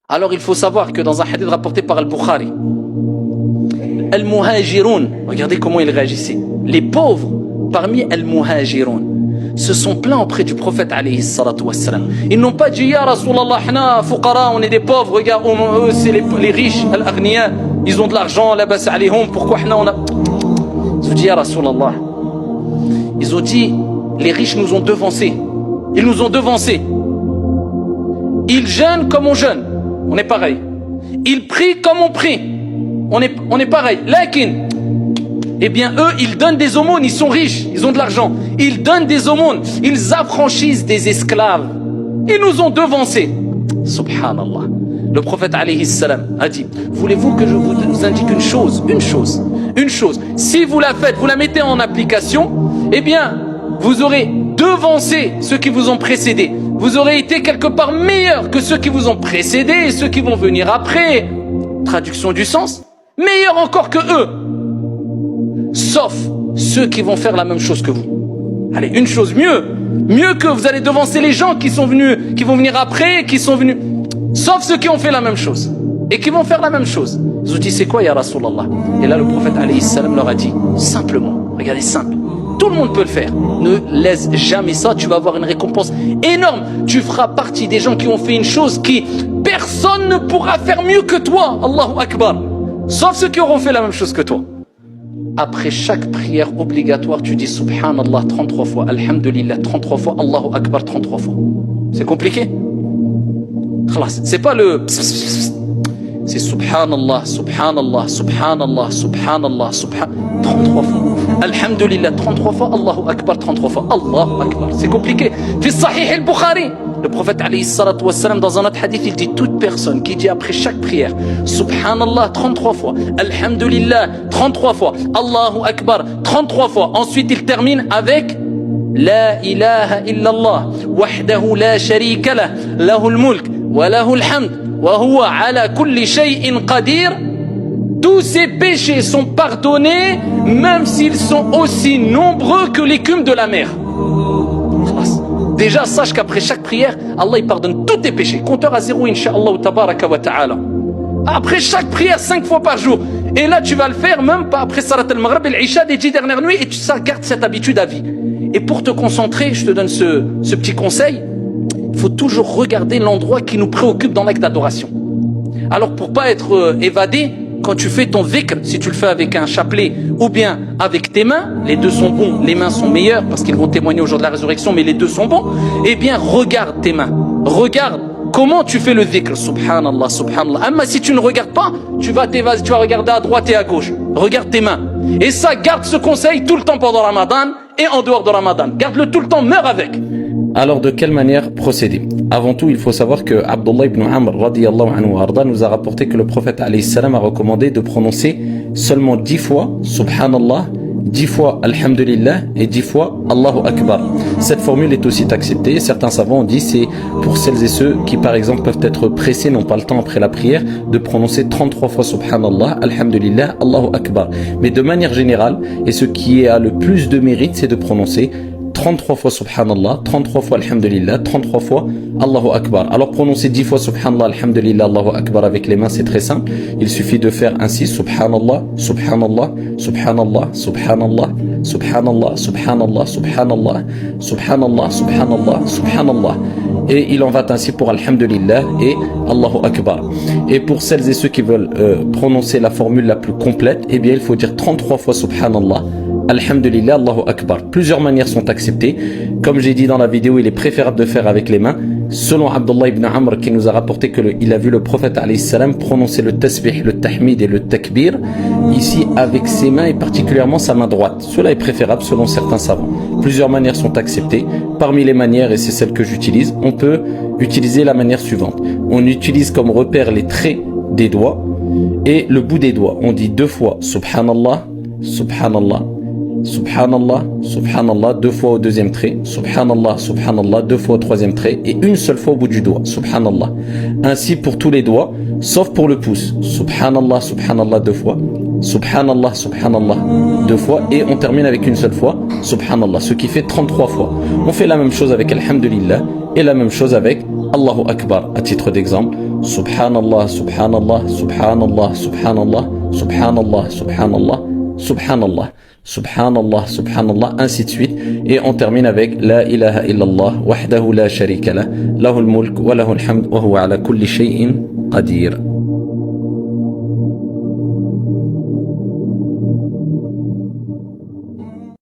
Alors il faut savoir que dans un hadith rapporté par Al-Bukhari, Al-Muhajiroun, regardez comment il réagissait. Les pauvres parmi Al-Muhajiroun se sont plaints auprès du prophète alayhi salatu wassalam. Ils n'ont pas dit Ya Rasulallah, hna fuqara, on est des pauvres, regarde, eux c'est les riches, Al-Aghniya, ils ont de l'argent, la bas alayhum, pourquoi hna on a... Ils ont dit Ya Rasulallah. Ils ont dit les riches nous ont devancés. Ils nous ont devancés. Ils jeûnent comme on jeûne. On est pareil. Ils prient comme on prie. On est pareil. Lakin, eh bien eux, ils donnent des aumônes, ils sont riches, ils ont de l'argent. Ils donnent des aumônes, ils affranchissent des esclaves. Ils nous ont devancés. Subhanallah. Le prophète alayhi salam a dit, voulez-vous que je vous indique une chose? Si vous la faites, vous la mettez en application, eh bien, vous aurez devancé ceux qui vous ont précédés. Vous aurez été quelque part meilleur que ceux qui vous ont précédés et ceux qui vont venir après. Traduction du sens, meilleur encore que eux. Sauf ceux qui vont faire la même chose que vous. Allez, une chose, mieux que vous allez devancer les gens qui sont venus, qui vont venir après, qui sont venus. Sauf ceux qui ont fait la même chose et qui vont faire la même chose. Ils ont dit c'est quoi ya Rasulallah? Et là le prophète alayhi salam leur a dit simplement, regardez simple, tout le monde peut le faire, ne laisse jamais ça, tu vas avoir une récompense énorme, tu feras partie des gens qui ont fait une chose qui personne ne pourra faire mieux que toi, Allahu Akbar, sauf ceux qui auront fait la même chose que toi. Après chaque prière obligatoire tu dis Subhanallah 33 fois, Alhamdulillah 33 fois, Allahu Akbar 33 fois. C'est compliqué? C'est pas le c'est Subhanallah, Subhanallah, Subhanallah, Subhanallah, Subhanallah 33 fois. Alhamdulillah 33 fois, Allahu Akbar 33 fois. Allahu Akbar. C'est compliqué. Fi Sahih al-Bukhari, le prophète alayhi salatu wassalam dans un autre hadith, il dit toute personne qui dit après chaque prière Subhanallah 33 fois, Alhamdulillah 33 fois, Allahu Akbar 33 fois. Ensuite il termine avec La ilaha illallah wahdahu la sharika lah lahul mulk wa lahul hamd wa huwa ala kulli shay'in qadir. Tous ces péchés sont pardonnés même s'ils sont aussi nombreux que l'écume de la mer. Déjà sache qu'après chaque prière Allah il pardonne tous tes péchés. Compteur à zéro incha'Allah tabaraka wa ta'ala. Après chaque prière 5 fois par jour. Et là tu vas le faire même pas après Salat al-Maghrib et l'Isha des 10 dernières nuits. Et tu gardes cette habitude à vie. Et pour te concentrer, je te donne ce petit conseil. Il faut toujours regarder l'endroit qui nous préoccupe dans l'acte d'adoration. Alors pour pas être évadé, quand tu fais ton dhikr, si tu le fais avec un chapelet ou bien avec tes mains, les deux sont bons, les mains sont meilleures parce qu'ils vont témoigner au jour de la résurrection, mais les deux sont bons, eh bien regarde tes mains, regarde comment tu fais le dhikr, subhanallah, subhanallah. Amma si tu ne regardes pas, tu vas regarder à droite et à gauche, regarde tes mains. Et ça, garde ce conseil tout le temps pendant Ramadan et en dehors de Ramadan, garde-le tout le temps, meurs avec. Alors de quelle manière procéder? Avant tout, il faut savoir que Abdullah ibn Amr radiyallahu anhu arda nous a rapporté que le prophète alayhi salam a recommandé de prononcer seulement 10 fois Subhanallah, 10 fois Alhamdulillah et 10 fois Allahu Akbar. Cette formule est aussi acceptée. Certains savants ont dit c'est pour celles et ceux qui par exemple peuvent être pressés, n'ont pas le temps après la prière, de prononcer 33 fois Subhanallah, Alhamdulillah, Allahu Akbar. Mais de manière générale, et ce qui a le plus de mérite, c'est de prononcer 33 fois Subhanallah, 33 fois Alhamdulillah, 33 fois Allahu Akbar. Alors prononcer 10 fois Subhanallah, Alhamdulillah, Allahu Akbar avec les mains, c'est très simple. Il suffit de faire ainsi Subhanallah, Subhanallah, Subhanallah, Subhanallah, Subhanallah, Subhanallah, Subhanallah, Subhanallah, Subhanallah, Subhanallah. Et il en va ainsi pour Alhamdulillah et Allahu Akbar. Et pour celles et ceux qui veulent prononcer la formule la plus complète, eh bien il faut dire 33 fois Subhanallah, Alhamdulillah, Allahu Akbar. Plusieurs manières sont acceptées. Comme j'ai dit dans la vidéo, il est préférable de faire avec les mains. Selon Abdullah ibn Amr qui nous a rapporté qu'il a vu le prophète alayhi salam prononcer le tasbih, le tahmid et le takbir ici avec ses mains et particulièrement sa main droite. Cela est préférable selon certains savants. Plusieurs manières sont acceptées. Parmi les manières, et c'est celle que j'utilise, on peut utiliser la manière suivante. On utilise comme repère les traits des doigts et le bout des doigts. On dit 2 fois Subhanallah, Subhanallah, Subhanallah, Subhanallah, 2 fois au deuxième trait, Subhanallah, Subhanallah, 2 fois au troisième trait et une seule fois au bout du doigt, Subhanallah. Ainsi pour tous les doigts, sauf pour le pouce, Subhanallah, Subhanallah 2 fois, Subhanallah, Subhanallah 2 fois et on termine avec une seule fois, Subhanallah, ce qui fait 33 fois. On fait la même chose avec Alhamdulillah et la même chose avec Allahu Akbar. À titre d'exemple, Subhanallah, subhanallah, subhanallah, subhanallah, subhanallah, subhanallah, subhanallah, subhanallah, subhanallah, ainsi de suite. Et on termine avec La ilaha illallah, wahdahu la sharika lah, lahul mulk wa lahul hamd, wa huwa ala kulli shay'in qadir.